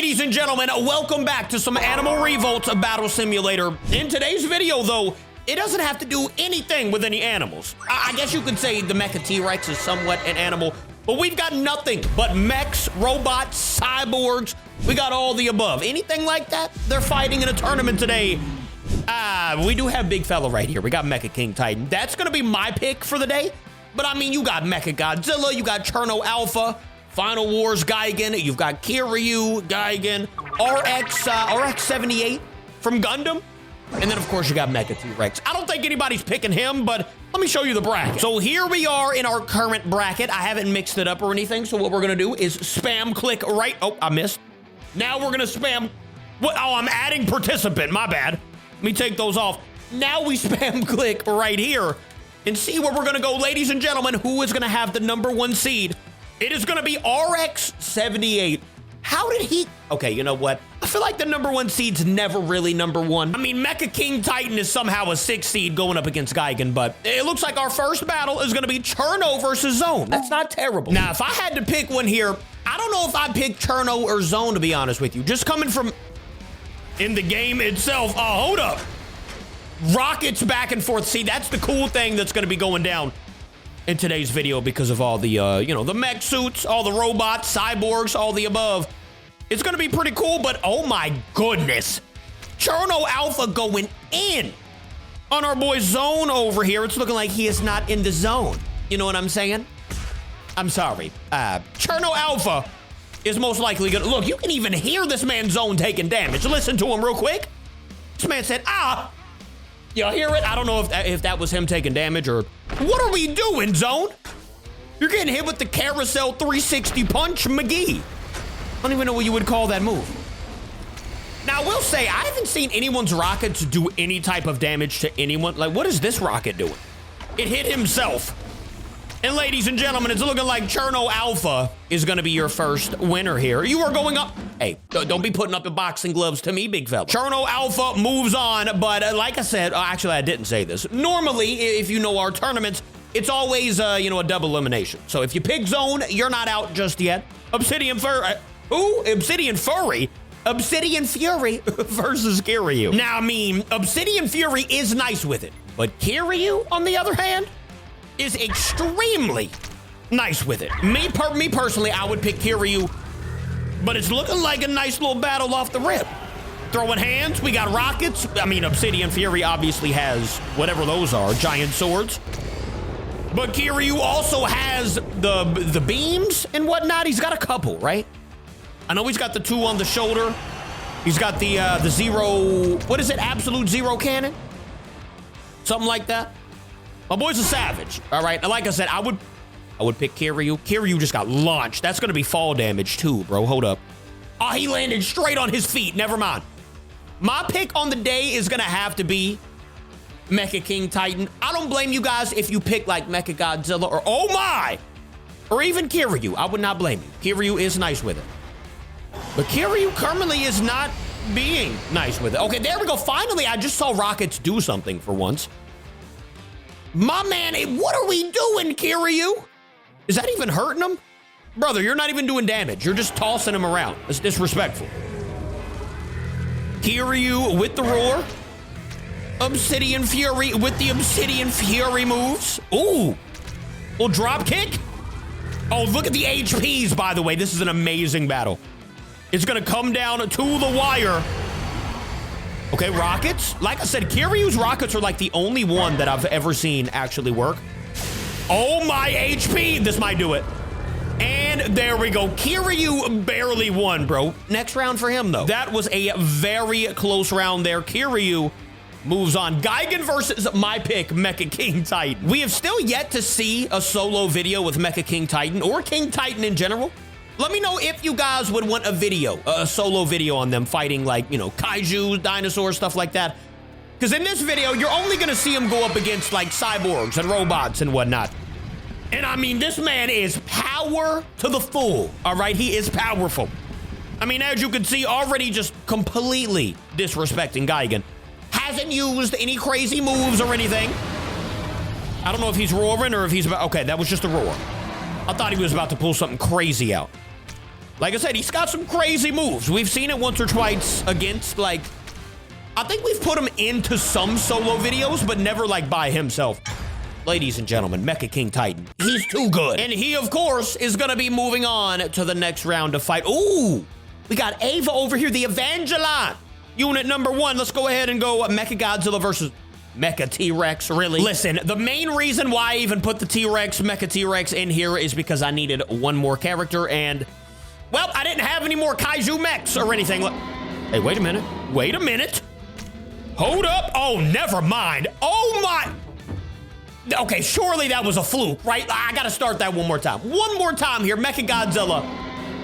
Ladies and gentlemen, welcome back to some Animal Revolt Battle Simulator. In today's video, though, it doesn't have to do anything with any animals. I guess you could say the Mecha T-Rex is somewhat an animal, but we've got nothing but mechs, robots, cyborgs. We got all the above. Anything like that, they're fighting in a tournament today. We do have big fella right here. We got Mecha King Titan. That's gonna be my pick for the day. But I mean, you got Mecha Godzilla, you got Cherno Alpha, Final Wars Gigan, you've got Kiryu, Gigan, RX-78 from Gundam, and then of course you got Mecha T-Rex. I don't think anybody's picking him, but let me show you the bracket. So here we are in our current bracket. I haven't mixed it up or anything, so what we're gonna do is spam click right, oh, I missed. Now we're gonna spam, what, oh, I'm adding participant, my bad. Let me take those off. Now we spam click right here and see where we're gonna go. Ladies and gentlemen, who is gonna have the #1 seed? It is gonna be RX-78. How did he? Okay, you know what? I feel like the #1 seed's never really #1. I mean, Mecha King Titan is somehow a 6 seed going up against Gigan, but it looks like our first battle is gonna be Cherno versus Zone. That's not terrible. Now, if I had to pick one here, I don't know if I'd pick Cherno or Zone, to be honest with you. Just coming from in the game itself. Oh, hold up. Rockets back and forth. See, that's the cool thing that's gonna be going down in today's video because of all the, you know, the mech suits, all the robots, cyborgs, all the above. It's gonna be pretty cool, but oh my goodness. Cherno Alpha going in on our boy Zone over here. It's looking like he is not in the zone. You know what I'm saying? I'm sorry. Cherno Alpha is most likely gonna, look, you can even hear this man Zone taking damage. Listen to him real quick. This man said, ah. Y'all hear it? I don't know if that was him taking damage or... What are we doing, Zone? You're getting hit with the carousel 360 punch, McGee. I don't even know what you would call that move. Now, I will say, I haven't seen anyone's rockets do any type of damage to anyone. Like, what is this rocket doing? It hit himself. And ladies and gentlemen, it's looking like Cherno Alpha is gonna be your first winner here. You are going up. Hey, don't be putting up the boxing gloves to me, big fella. Cherno Alpha moves on, but like I said, actually I didn't say this. Normally, if you know our tournaments, it's always, you know, a double elimination. So if you pick Zone, you're not out just yet. Obsidian Furry, Obsidian Furry? Obsidian Fury versus Kiryu. Now, I mean, Obsidian Fury is nice with it, but Kiryu, on the other hand, is extremely nice with it. Me personally, I would pick Kiryu, but it's looking like a nice little battle off the rip. Throwing hands, we got rockets. I mean, Obsidian Fury obviously has whatever those are, giant swords. But Kiryu also has the beams and whatnot. He's got a couple, right? I know he's got the 2 on the shoulder. He's got the zero, what is it, absolute zero cannon? Something like that. My boy's a savage, all right? And like I said, I would pick Kiryu. Kiryu just got launched. That's gonna be fall damage too, bro. Hold up. Oh, he landed straight on his feet. Never mind. My pick on the day is gonna have to be Mecha King Titan. I don't blame you guys if you pick like Mecha Godzilla or oh my, or even Kiryu. I would not blame you. Kiryu is nice with it. But Kiryu currently is not being nice with it. Okay, there we go. Finally, I just saw rockets do something for once. My man, what are we doing, Kiryu? Is that even hurting him? Brother, you're not even doing damage. You're just tossing him around. It's disrespectful. Kiryu with the roar. Obsidian Fury with the Obsidian Fury moves. Ooh, little drop kick. Oh, look at the HPs, by the way. This is an amazing battle. It's gonna come down to the wire. Okay, rockets. Like I said, Kiryu's rockets are like the only one that I've ever seen actually work. Oh my HP, this might do it. And there we go. Kiryu barely won, bro. Next round for him, though. That was a very close round there. Kiryu moves on. Gigan versus my pick, Mecha King Titan. We have still yet to see a solo video with Mecha King Titan or King Titan in general. Let me know if you guys would want a video, a solo video on them fighting like, you know, kaiju, dinosaurs, stuff like that. Because in this video, you're only going to see them go up against like cyborgs and robots and whatnot. And I mean, this man is power to the full, all right? He is powerful. I mean, as you can see, already just completely disrespecting Gigan. Hasn't used any crazy moves or anything. I don't know if he's roaring or if he's about, okay, that was just a roar. I thought he was about to pull something crazy out. Like I said, he's got some crazy moves. We've seen it once or twice against, like, I think we've put him into some solo videos, but never, like, by himself. Ladies and gentlemen, Mecha King Titan. He's too good. And he, of course, is going to be moving on to the next round of fight. Ooh, we got Ava over here, the Evangeline. Unit number 1. Let's go ahead and go Mecha Godzilla versus Mecha T-Rex, really? Listen, the main reason why I even put the T-Rex, Mecha T-Rex in here is because I needed one more character, and, well, I didn't have any more Kaiju mechs or anything. Hey, wait a minute. Wait a minute. Hold up. Oh, never mind. Oh, my. Okay, surely that was a fluke, right? I gotta start that one more time. One more time here, Mecha Godzilla.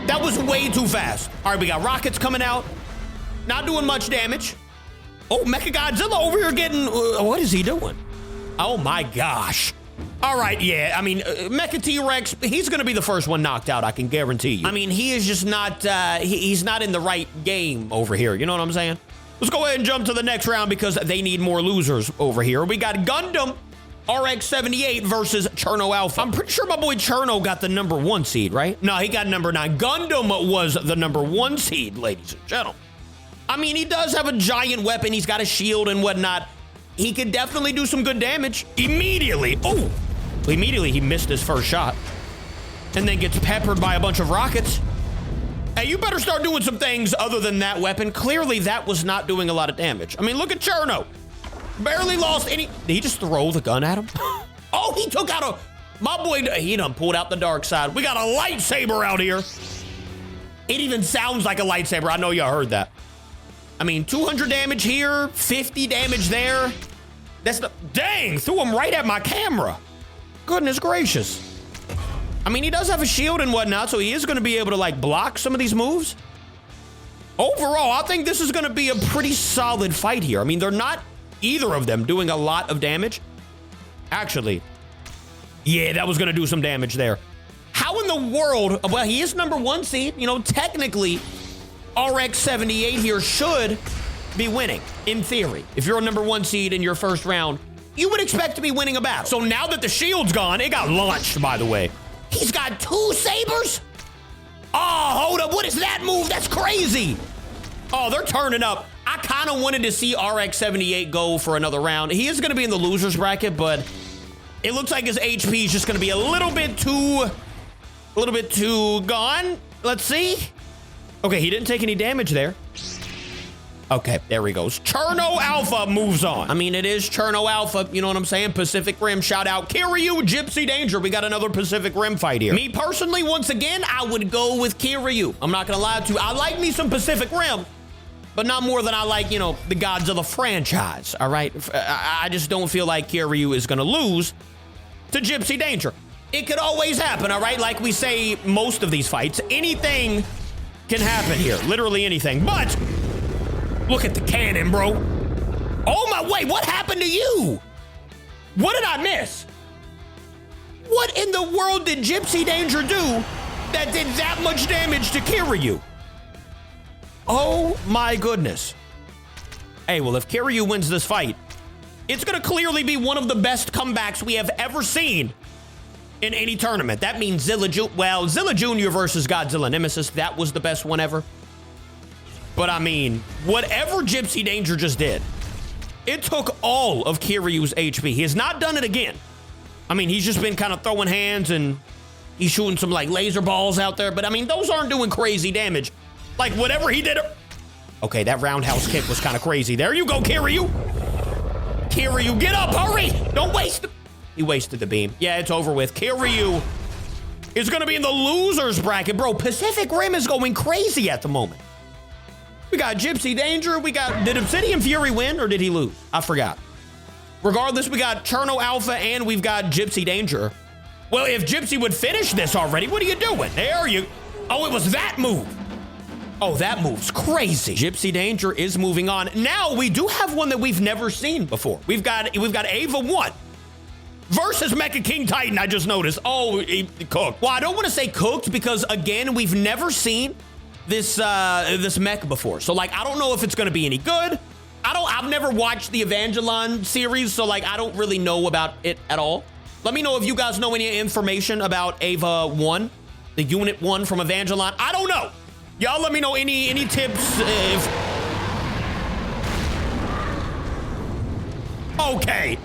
That was way too fast. All right, we got rockets coming out. Not doing much damage. Oh, Mecha Godzilla over here getting, what is he doing? Oh my gosh. All right, yeah, I mean, Mecha T-Rex, he's gonna be the first one knocked out, I can guarantee you. I mean, he is just not, he's not in the right game over here, you know what I'm saying? Let's go ahead and jump to the next round because they need more losers over here. We got Gundam RX-78 versus Cherno Alpha. I'm pretty sure my boy Cherno got the number 1 seed, right? No, he got number 9. Gundam was the number 1 seed, ladies and gentlemen. I mean, he does have a giant weapon. He's got a shield and whatnot. He could definitely do some good damage. Immediately. Oh, immediately he missed his first shot and then gets peppered by a bunch of rockets. Hey, you better start doing some things other than that weapon. Clearly, that was not doing a lot of damage. I mean, look at Cherno. Barely lost any. Did he just throw the gun at him? Oh, he took out a. My boy, he done pulled out the dark side. We got a lightsaber out here. It even sounds like a lightsaber. I know y'all heard that. I mean, 200 damage here, 50 damage there. That's the. Dang, threw him right at my camera. Goodness gracious. I mean, he does have a shield and whatnot, so he is going to be able to, like, block some of these moves. Overall, I think this is going to be a pretty solid fight here. I mean, they're not either of them doing a lot of damage. Actually, yeah, that was going to do some damage there. How in the world, well, he is number 1 seed. You know, technically, RX-78 here should be winning, in theory. If you're a number 1 seed in your first round, you would expect to be winning a battle. So now that the shield's gone, it got launched, by the way. He's got 2 sabers? Oh, hold up, what is that move? That's crazy. Oh, they're turning up. I kind of wanted to see RX-78 go for another round. He is going to be in the loser's bracket, but it looks like his HP is just going to be a little bit too gone. Let's see. Okay, he didn't take any damage there. Okay, there he goes. Cherno Alpha moves on. I mean, it is Cherno Alpha, you know what I'm saying? Pacific Rim, shout out. Kiryu, Gipsy Danger. We got another Pacific Rim fight here. Me personally, once again, I would go with Kiryu. I'm not gonna lie to you. I like me some Pacific Rim, but not more than I like, you know, the Godzilla franchise, all right? I just don't feel like Kiryu is gonna lose to Gipsy Danger. It could always happen, all right? Like we say most of these fights, anything can happen here, literally anything. But look at the cannon, bro. Oh my, wait, what happened to you? What did I miss? What in the world did Gipsy Danger do that did that much damage to Kiryu? Oh my goodness. Hey, well, if Kiryu wins this fight, it's gonna clearly be one of the best comebacks we have ever seen in any tournament. That means Zilla Jr. versus Godzilla Nemesis, that was the best one ever. But I mean, whatever Gipsy Danger just did, it took all of Kiryu's HP. He has not done it again. I mean, he's just been kind of throwing hands and he's shooting some like laser balls out there. But I mean, those aren't doing crazy damage. Like whatever he did. Okay, that roundhouse kick was kind of crazy. There you go, Kiryu. Kiryu, get up, hurry. Don't waste it. He wasted the beam. Yeah, it's over with. Kiryu is going to be in the loser's bracket. Bro, Pacific Rim is going crazy at the moment. We got Gipsy Danger. Did Obsidian Fury win or did he lose? I forgot. Regardless, we got Cherno Alpha and we've got Gipsy Danger. Well, if Gipsy would finish this already, what are you doing? There you... Oh, it was that move. Oh, that move's crazy. Gipsy Danger is moving on. Now, we do have one that we've never seen before. We've got Ava 1 versus Mecha King Titan, I just noticed. Oh, he cooked. Well, I don't want to say cooked because, again, we've never seen this mech before. So, like, I don't know if it's going to be any good. I've never watched the Evangeline series, so, like, I don't really know about it at all. Let me know if you guys know any information about Ava 1 The Unit 1 from Evangeline. I don't know. Y'all let me know any tips if... Okay.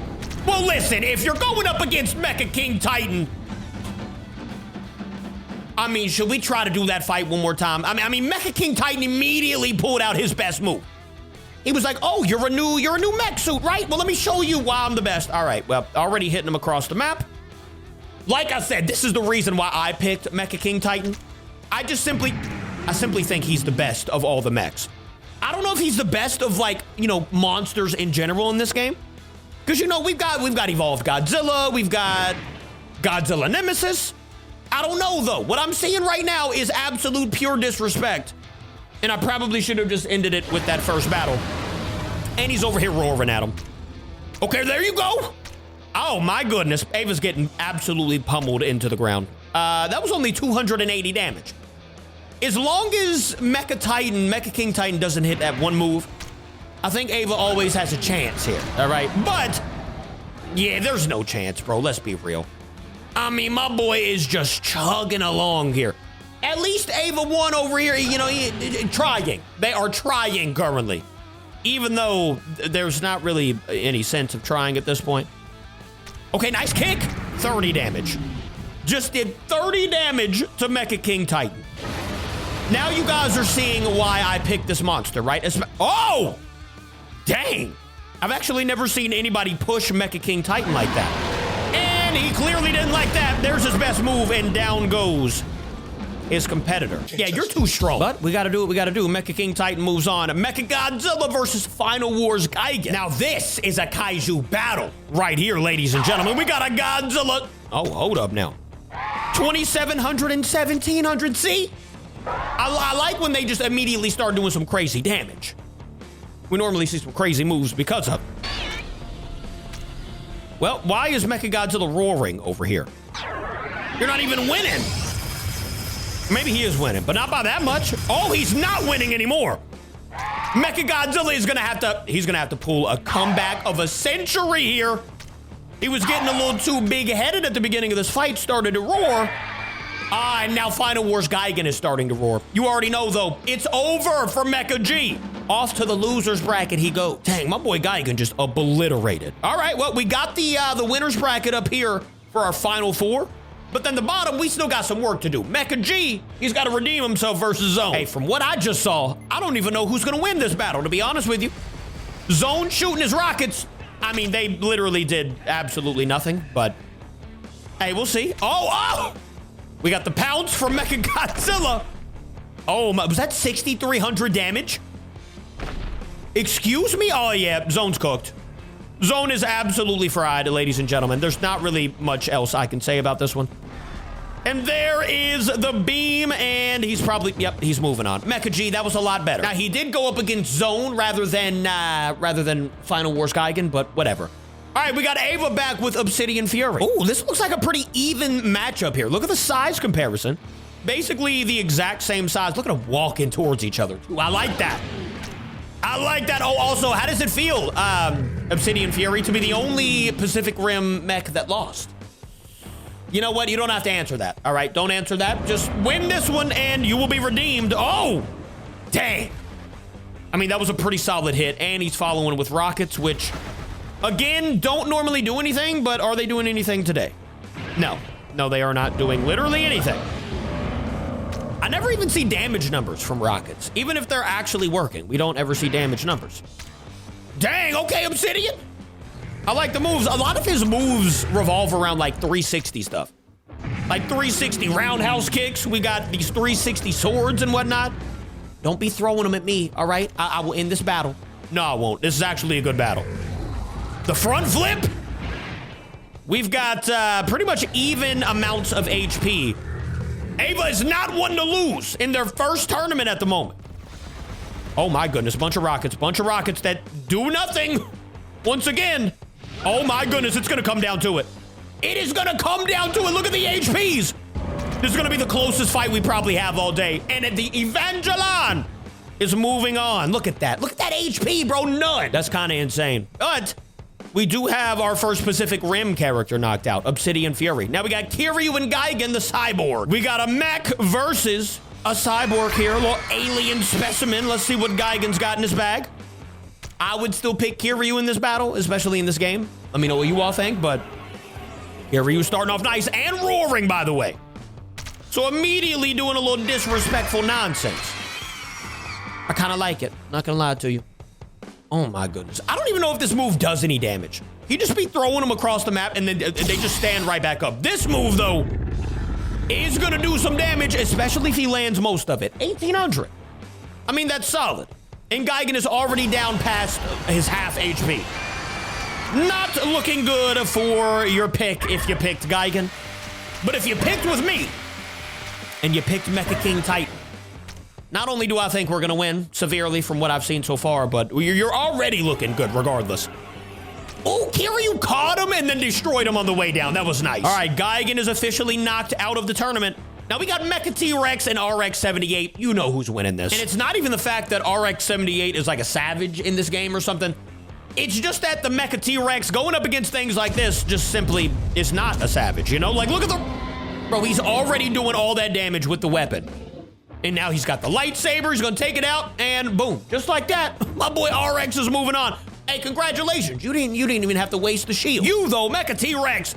Well, listen, if you're going up against Mecha King Titan, I mean, should we try to do that fight one more time? I mean, Mecha King Titan immediately pulled out his best move. He was like, oh, you're a new mech suit, right? Well, let me show you why I'm the best. All right, well, already hitting him across the map. Like I said, this is the reason why I picked Mecha King Titan. I simply think he's the best of all the mechs. I don't know if he's the best of, like, you know, monsters in general in this game. Because, you know, we've got Evolved Godzilla, we've got Godzilla Nemesis. I don't know, though. What I'm seeing right now is absolute pure disrespect. And I probably should have just ended it with that first battle. And he's over here roaring at him. Okay, there you go. Oh, my goodness. Ava's getting absolutely pummeled into the ground. That was only 280 damage. As long as Mecha King Titan doesn't hit that one move, I think Ava always has a chance here, all right? But, yeah, there's no chance, bro. Let's be real. I mean, my boy is just chugging along here. At least Ava won over here, you know, trying. They are trying currently, even though there's not really any sense of trying at this point. Okay, nice kick. 30 damage. Just did 30 damage to Mecha King Titan. Now you guys are seeing why I picked this monster, right? Oh! Dang. I've actually never seen anybody push Mecha King Titan like that. And he clearly didn't like that. There's his best move, and down goes his competitor. Yeah, you're too strong. But we gotta do what we gotta do. Mecha King Titan moves on. Mecha Godzilla versus Final Wars Gigan. Now this is a kaiju battle right here, ladies and gentlemen. We got a Godzilla. Oh, hold up now. 2,700 and 1,700. See? I like when they just immediately start doing some crazy damage. We normally see some crazy moves because of it. Well, why is Mecha Godzilla roaring over here? You're not even winning. Maybe he is winning, but not by that much. Oh, he's not winning anymore. Mecha Godzilla is he's gonna have to pull a comeback of a century here. He was getting a little too big-headed at the beginning of this fight, started to roar. And now Final Wars Gigan is starting to roar. You already know, though, it's over for Mecha G. Off to the loser's bracket he goes. Dang, my boy Gigan just obliterated. All right, well, we got the winner's bracket up here for our final four. But then the bottom, we still got some work to do. Mecha G, he's got to redeem himself versus Zone. Hey, from what I just saw, I don't even know who's going to win this battle, to be honest with you. Zone shooting his rockets. I mean, they literally did absolutely nothing, but hey, we'll see. Oh! We got the pounce from Mecha Godzilla. Oh, my, was that 6,300 damage? Excuse me? Oh, yeah, Zone's cooked. Zone is absolutely fried, ladies and gentlemen. There's not really much else I can say about this one. And there is the beam, and he's probably, yep, he's moving on. Mecha G, that was a lot better. Now, he did go up against Zone rather than Final Wars Gigan, but whatever. All right, we got Ava back with Obsidian Fury. Oh, this looks like a pretty even matchup here. Look at the size comparison. Basically the exact same size. Look at them walking towards each other. Ooh, I like that. I like that. Oh, also, how does it feel, Obsidian Fury, to be the only Pacific Rim mech that lost? You know what? You don't have to answer that. All right, don't answer that. Just win this one and you will be redeemed. Oh, dang. I mean, that was a pretty solid hit. And he's following with rockets, which, again, don't normally do anything, but are they doing anything today? No. No, they are not doing literally anything. I never even see damage numbers from rockets. Even if they're actually working, we don't ever see damage numbers. Dang, okay, Obsidian. I like the moves. A lot of his moves revolve around like 360 stuff. Like 360 roundhouse kicks. We got these 360 swords and whatnot. Don't be throwing them at me, all right? I will end this battle. No, I won't. This is actually a good battle. The front flip. We've got pretty much even amounts of HP. Ava is not one to lose in their first tournament at the moment. Oh my goodness, bunch of rockets that do nothing. Once again, oh my goodness, it's gonna come down to it. It is gonna come down to it. Look at the HPs. This is gonna be the closest fight we probably have all day. And the Evangeline is moving on. Look at that. Look at that HP, bro, none. That's kind of insane. But we do have our first Pacific Rim character knocked out, Obsidian Fury. Now we got Kiryu and Gigan, the cyborg. We got a mech versus a cyborg here, a little alien specimen. Let's see what Gigan's got in his bag. I would still pick Kiryu in this battle, especially in this game. Let me know what you all think, but Kiryu starting off nice and roaring, by the way. So immediately doing a little disrespectful nonsense. I kind of like it, not gonna lie to you. Oh my goodness. I don't even know if this move does any damage. He just be throwing them across the map and then they just stand right back up. This move, though, is gonna do some damage, especially if he lands most of it. 1,800. I mean, that's solid. And Gigan is already down past his half HP. Not looking good for your pick if you picked Gigan. But if you picked with me, and you picked Mecha King Titan, not only do I think we're gonna win severely from what I've seen so far, but you're already looking good regardless. Oh, Kiryu caught him and then destroyed him on the way down. That was nice. All right, Gigan is officially knocked out of the tournament. Now we got Mecha T-Rex and RX-78. You know who's winning this. And it's not even the fact that RX-78 is like a savage in this game or something. It's just that the Mecha T-Rex going up against things like this just simply is not a savage, you know? Like, look at the... Bro, he's already doing all that damage with the weapon. And now he's got the lightsaber. He's gonna take it out, and boom. Just like that, my boy RX is moving on. Hey, congratulations. You didn't even have to waste the shield. You, though, Mecha T-Rex,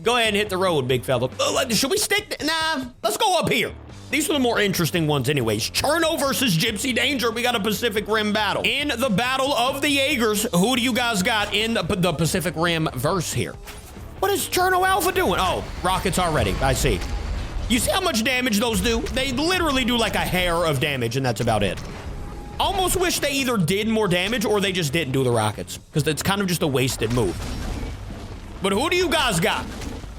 go ahead and hit the road, big fella. Should we stick? Nah, let's go up here. These are the more interesting ones anyways. Cherno versus Gipsy Danger. We got a Pacific Rim battle. In the battle of the Jaegers, who do you guys got in the Pacific Rim verse here? What is Cherno Alpha doing? Oh, rockets already. I see. You see how much damage those do? They literally do like a hair of damage, and that's about it. Almost wish they either did more damage or they just didn't do the rockets, because it's kind of just a wasted move. But who do you guys got?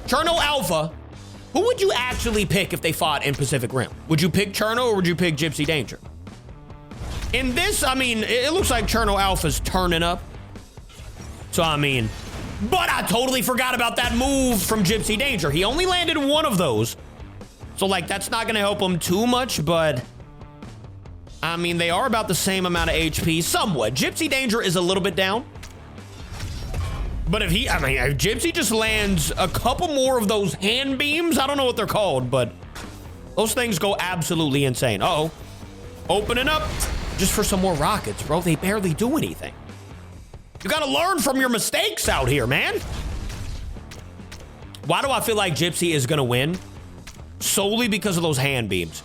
Cherno Alpha. Who would you actually pick if they fought in Pacific Rim? Would you pick Cherno or would you pick Gipsy Danger? In this, I mean, it looks like Cherno Alpha's turning up. So, I mean, but I totally forgot about that move from Gipsy Danger. He only landed one of those. So, like, that's not going to help him too much, but I mean, they are about the same amount of HP, somewhat. Gipsy Danger is a little bit down. But if Gipsy just lands a couple more of those hand beams, I don't know what they're called, but those things go absolutely insane. Uh-oh. Opening up just for some more rockets, bro. They barely do anything. You got to learn from your mistakes out here, man. Why do I feel like Gipsy is going to win? Solely because of those hand beams.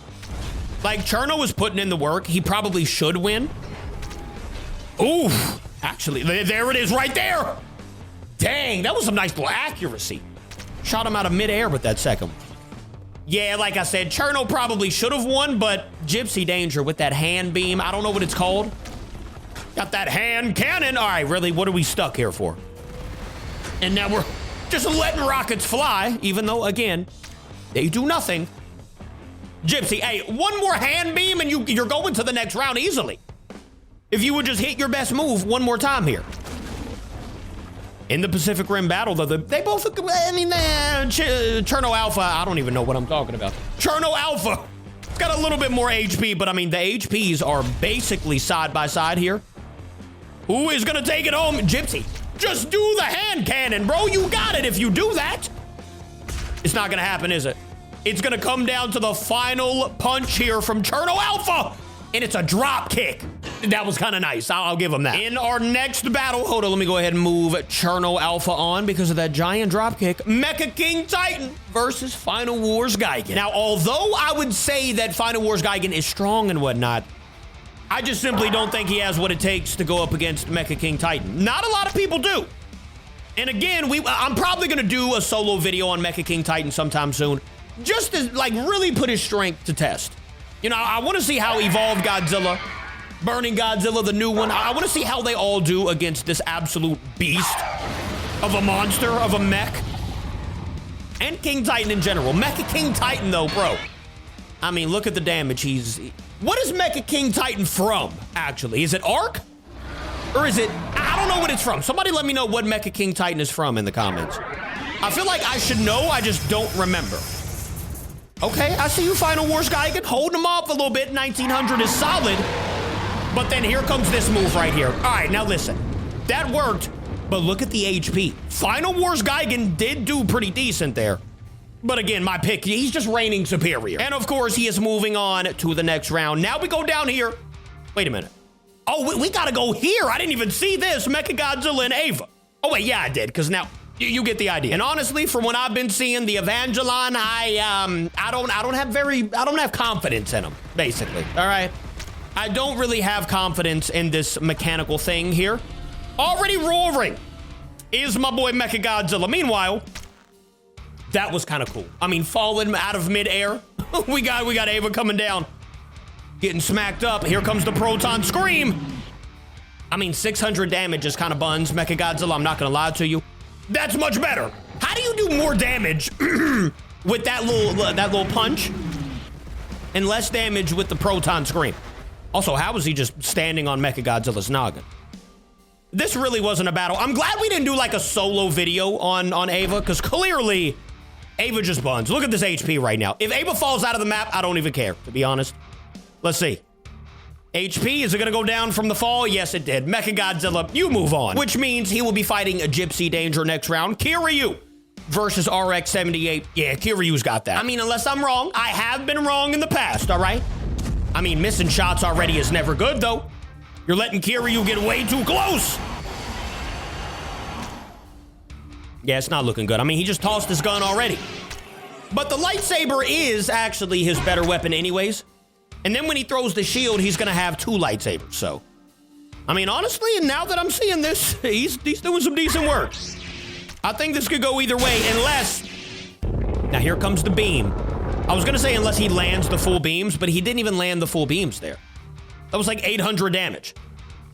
Like, Cherno is putting in the work. He probably should win. Oof. Actually, there it is right there. Dang, that was some nice little accuracy. Shot him out of midair with that second one. Yeah, like I said, Cherno probably should have won, but Gipsy Danger with that hand beam, I don't know what it's called. Got that hand cannon. All right, really, what are we stuck here for? And now we're just letting rockets fly, even though, again, they do nothing. Gipsy, hey, one more hand beam and you're going to the next round easily. If you would just hit your best move one more time here. In the Pacific Rim battle, though, they both, I mean, Cherno Alpha, I don't even know what I'm talking about. Cherno Alpha, it's got a little bit more HP, but I mean, the HPs are basically side by side here. Who is gonna take it home? Gipsy, just do the hand cannon, bro. You got it if you do that. It's not gonna happen, is it? It's gonna come down to the final punch here from Cherno Alpha, and it's a drop kick. That was kind of nice. I'll give him that. In our next battle, hold on, let me go ahead and move Cherno Alpha on because of that giant drop kick. Mecha King Titan versus Final Wars Gigan. Now, although I would say that Final Wars Gigan is strong and whatnot, I just simply don't think he has what it takes to go up against Mecha King Titan. Not a lot of people do. And again, I'm probably gonna do a solo video on Mecha King Titan sometime soon, just to like really put his strength to test. You know, I want to see how Evolved Godzilla, Burning Godzilla, the new one, I want to see how they all do against this absolute beast of a monster, of a mech. And King Titan in general. Mecha King Titan, though, bro. I mean, look at the damage what is Mecha King Titan from, actually? Is it Arc? Or is it... I don't know what it's from. Somebody let me know what Mecha King Titan is from in the comments. I feel like I should know, I just don't remember. Okay, I see you, Final Wars Gigan. Holding him off a little bit. 1900 is solid. But then here comes this move right here. All right, now listen. That worked, But look at the HP. Final Wars Gigan did do pretty decent there. But again, my pick, he's just reigning superior. And of course, he is moving on to the next round. Now we go down here. Wait a minute. Oh, we gotta go here. I didn't even see this. Mecha Godzilla and Ava. Oh wait, yeah, I did, because now you get the idea. And honestly, from what I've been seeing, the Evangelon, I don't have confidence in him, basically. All right. I don't really have confidence in this mechanical thing here. Already roaring is my boy Mecha Godzilla. Meanwhile, that was kind of cool. I mean, falling out of midair. we got Ava coming down, getting smacked up. Here comes the proton scream. I mean, 600 damage is kind of buns. Mecha Godzilla, I'm not gonna lie to you. That's much better. How do you do more damage with that little punch and less damage with the proton scream? Also, how was he just standing on Mecha Godzilla's noggin? This really wasn't a battle. I'm glad we didn't do like a solo video on Ava, because clearly Ava just buns. Look at this HP right now. If Ava falls out of the map, I don't even care, to be honest. Let's see. HP, is it gonna go down from the fall? Yes, it did. Mecha Godzilla, you move on. Which means he will be fighting a Gipsy Danger next round. Kiryu versus RX-78. Yeah, Kiryu's got that. I mean, unless I'm wrong, I have been wrong in the past, all right? I mean, missing shots already is never good, though. You're letting Kiryu get way too close. Yeah, it's not looking good. I mean, he just tossed his gun already. But the lightsaber is actually his better weapon anyways. And then when he throws the shield, he's going to have 2 lightsabers. So, I mean, honestly, and now that I'm seeing this, he's doing some decent work. I think this could go either way, unless... Now, here comes the beam. I was going to say unless he lands the full beams, but he didn't even land the full beams there. That was like 800 damage.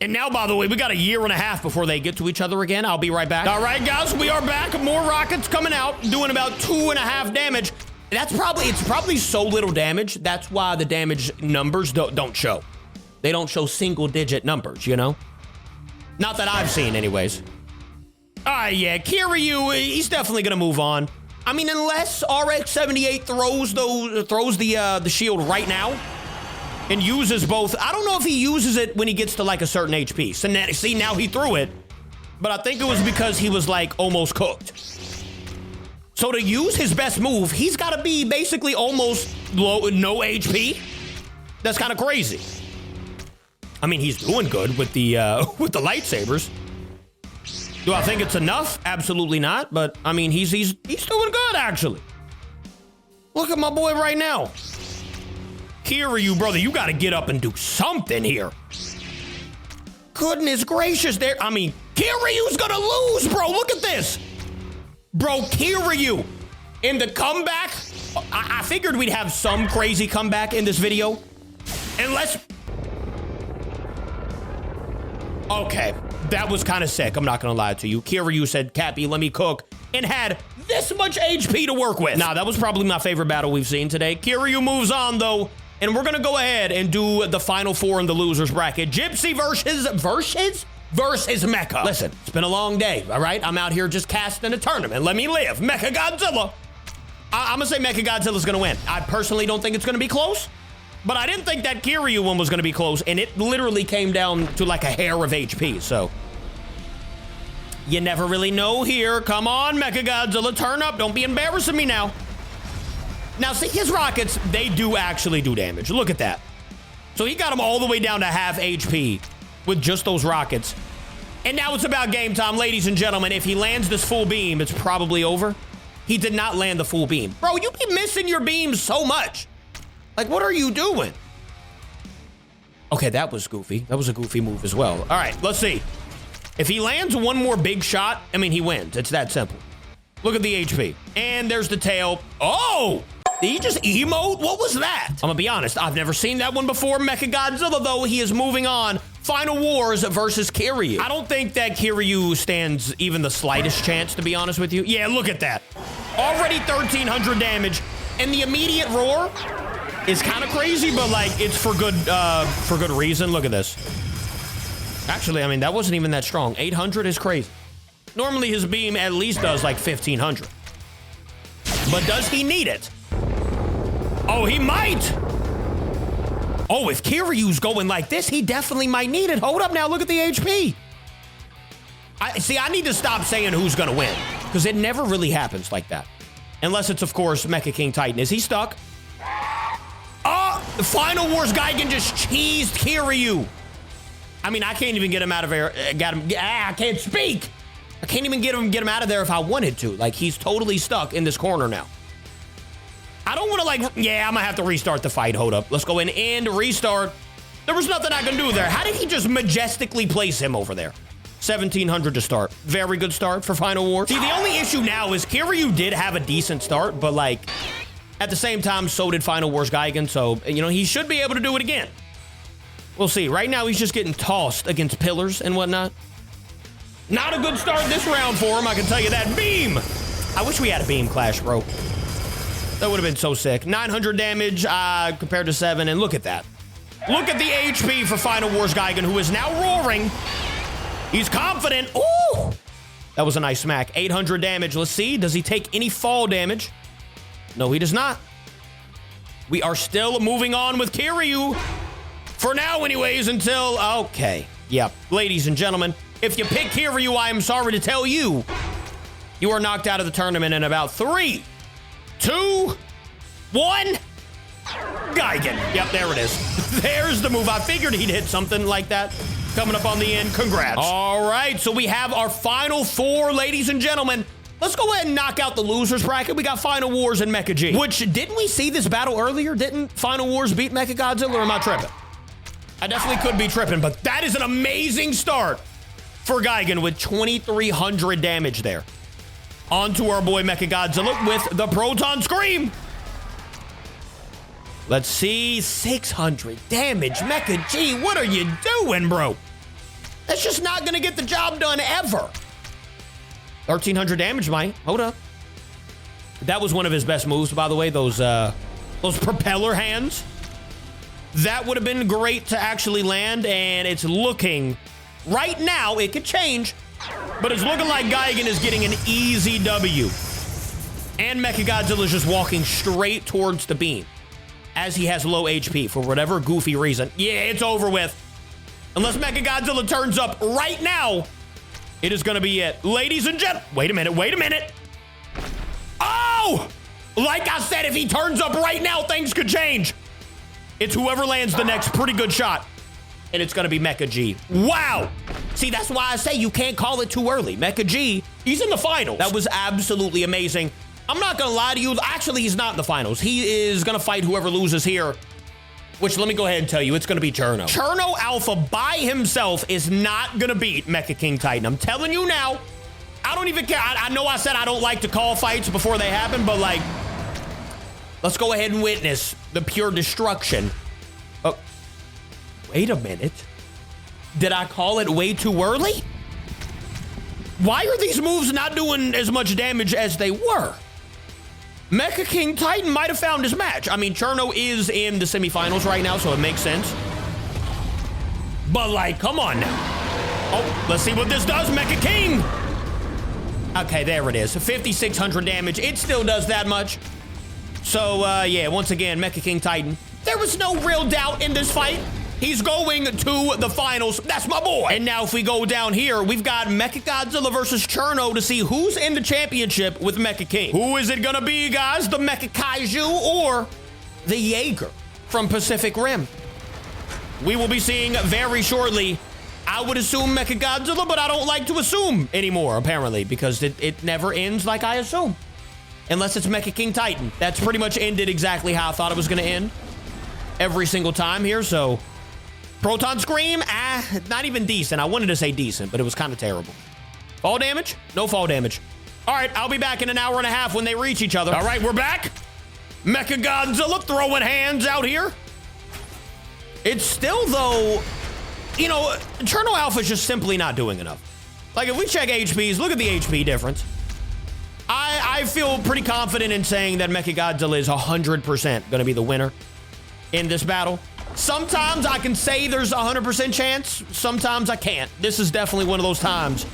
And now, by the way, we got a year and a half before they get to each other again. I'll be right back. All right, guys, we are back. More rockets coming out, doing about 2.5 damage. It's probably so little damage. That's why the damage numbers don't show. They don't show single-digit numbers, you know? Not that I've seen, anyways. Yeah, Kiryu, he's definitely gonna move on. I mean, unless RX-78 throws the shield right now and uses both. I don't know if he uses it when he gets to like a certain HP. So now, see, now he threw it, but I think it was because he was like almost cooked. So to use his best move, he's got to be basically almost no HP. That's kind of crazy. I mean, he's doing good with the lightsabers. Do I think it's enough? Absolutely not. But I mean, he's doing good actually. Look at my boy right now. Kiryu, brother, you got to get up and do something here. Goodness gracious, there. I mean, Kiryu's gonna lose, bro. Look at this. Bro, Kiryu in the comeback. I figured we'd have some crazy comeback in this video. Unless... Okay, that was kind of sick. I'm not going to lie to you. Kiryu said, Capi, let me cook, and had this much HP to work with. Nah, that was probably my favorite battle we've seen today. Kiryu moves on, though, and we're going to go ahead and do the final 4 in the losers bracket. Gipsy versus Mecha. Listen, it's been a long day, all right? I'm out here just casting a tournament. Let me live. Mecha Godzilla. I'm going to say Mecha Godzilla's going to win. I personally don't think it's going to be close, but I didn't think that Kiryu one was going to be close, and it literally came down to like a hair of HP, so you never really know here. Come on, Mecha Godzilla, turn up. Don't be embarrassing me now. Now, see, his rockets, they do actually do damage. Look at that. So he got him all the way down to half HP with just those rockets. And now it's about game time, ladies and gentlemen. If he lands this full beam, it's probably over. He did not land the full beam. Bro, you be missing your beams so much. Like, what are you doing? Okay, that was goofy. That was a goofy move as well. All right, let's see. If he lands one more big shot, I mean, he wins. It's that simple. Look at the HP. And there's the tail. Oh! Did he just emote? What was that? I'm gonna be honest, I've never seen that one before. Mecha Godzilla, though, he is moving on. Final Wars versus Kiryu. I don't think that Kiryu stands even the slightest chance, to be honest with you. Yeah, look at that. Already 1,300 damage. And the immediate roar is kind of crazy, but like, it's for good reason. Look at this. Actually, I mean, that wasn't even that strong. 800 is crazy. Normally his beam at least does like 1,500. But does he need it? Oh, he might. Oh, if Kiryu's going like this, he definitely might need it. Hold up now, look at the HP. I need to stop saying who's gonna win, because it never really happens like that. Unless it's, of course, Mecha King Titan. Is he stuck? Oh, the Final Wars Gigan just cheesed Kiryu. I mean, I can't even get him out of there. I can't speak. I can't even get him out of there if I wanted to. Like, he's totally stuck in this corner now. I don't want to, like, yeah, I'm gonna have to restart the fight. Hold up. Let's go in and restart. There was nothing I can do there. How did he just majestically place him over there? 1,700 to start. Very good start for Final War. See, the only issue now is Kiryu did have a decent start, but, like, at the same time, so did Final Wars Gigan, so, you know, he should be able to do it again. We'll see. Right now, he's just getting tossed against pillars and whatnot. Not a good start this round for him, I can tell you that. Beam! I wish we had a beam clash, bro. That would have been so sick. 900 damage compared to 7, and look at that. Look at the HP for Final Wars Gigan, who is now roaring. He's confident. Ooh! That was a nice smack. 800 damage. Let's see. Does he take any fall damage? No, he does not. We are still moving on with Kiryu. For now, anyways, until... Okay. Yep. Ladies and gentlemen, if you pick Kiryu, I am sorry to tell you, you are knocked out of the tournament in about 3, 2, 1... Gigan. Yep, there it is. There's the move. I figured he'd hit something like that. Coming up on the end. Congrats. All right, so we have our final 4, ladies and gentlemen. Let's go ahead and knock out the losers bracket. We got Final Wars and Mecha G. Which, didn't we see this battle earlier? Didn't Final Wars beat Mecha Godzilla, or am I tripping? I definitely could be tripping, but that is an amazing start for Gigan with 2,300 damage there. On to our boy Mecha Godzilla with the Proton Scream. Let's see, 600 damage. Mecha G, what are you doing, bro? That's just not gonna get the job done ever. 1,300 damage, Mike. Hold up. That was one of his best moves, by the way. Those propeller hands. That would have been great to actually land, and it's looking, right now, it could change, but it's looking like Gigan is getting an easy W. And Mecha Godzilla is just walking straight towards the beam, as he has low HP for whatever goofy reason. Yeah, it's over with. Unless Mecha Godzilla turns up right now, it is going to be it. Ladies and gentlemen, wait a minute. Oh! Like I said, if he turns up right now, things could change. It's whoever lands the next pretty good shot, and it's going to be Mecha G. Wow! See, that's why I say you can't call it too early. Mecha G, he's in the finals. That was absolutely amazing. I'm not going to lie to you. Actually, he's not in the finals. He is going to fight whoever loses here, which let me go ahead and tell you, it's going to be Cherno. Cherno Alpha by himself is not going to beat Mecha King Titan. I'm telling you now. I don't even care. I know I said I don't like to call fights before they happen, but like, let's go ahead and witness the pure destruction. Oh, wait a minute. Did I call it way too early? Why are these moves not doing as much damage as they were? Mecha King Titan might have found his match. I mean, Cherno is in the semifinals right now, so it makes sense. But, like, come on now. Oh, let's see what this does, Mecha King. Okay, there it is. 5,600 damage. It still does that much. So, yeah, once again, Mecha King Titan. There was no real doubt in this fight. He's going to the finals. That's my boy. And now if we go down here, we've got Mecha Godzilla versus Cherno to see who's in the championship with Mecha King. Who is it gonna be, guys? The Mecha Kaiju or the Jaeger from Pacific Rim? We will be seeing very shortly. I would assume Mecha Godzilla, but I don't like to assume anymore, apparently, because it never ends like I assume. Unless it's Mecha King Titan. That's pretty much ended exactly how I thought it was gonna end every single time here, so... Proton Scream, not even decent. I wanted to say decent, but it was kind of terrible. Fall damage? No fall damage. All right, I'll be back in an hour and a half when they reach each other. All right, we're back. Mecha Godzilla throwing hands out here. It's still, though, you know, Cherno Alpha is just simply not doing enough. Like, if we check HPs, look at the HP difference. I feel pretty confident in saying that Mecha Godzilla is 100% going to be the winner in this battle. Sometimes I can say there's a 100% chance. Sometimes I can't. This is definitely one of those times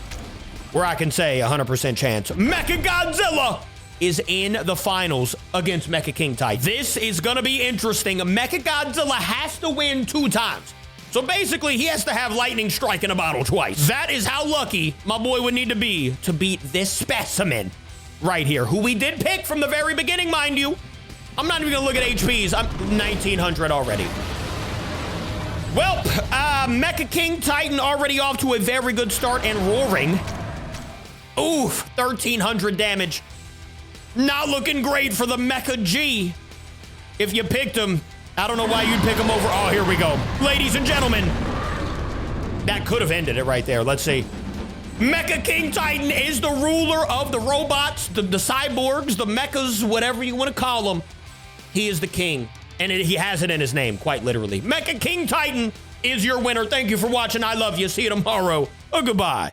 where I can say 100% chance. Mecha Godzilla is in the finals against Mecha King Titan. This is going to be interesting. Mecha Godzilla has to win 2 times. So basically, he has to have lightning strike in a bottle twice. That is how lucky my boy would need to beat this specimen right here, who we did pick from the very beginning, mind you. I'm not even gonna look at HPs. I'm 1900 already. Well, Mecha King Titan already off to a very good start and roaring. Oof, 1300 damage. Not looking great for the Mecha G. If you picked him, I don't know why you'd pick him over. Oh, here we go. Ladies and gentlemen, that could have ended it right there. Let's see. Mecha King Titan is the ruler of the robots, the cyborgs, the mechas, whatever you want to call them. He is the king, and he has it in his name, quite literally. Mecha King Titan is your winner. Thank you for watching. I love you. See you tomorrow. Goodbye.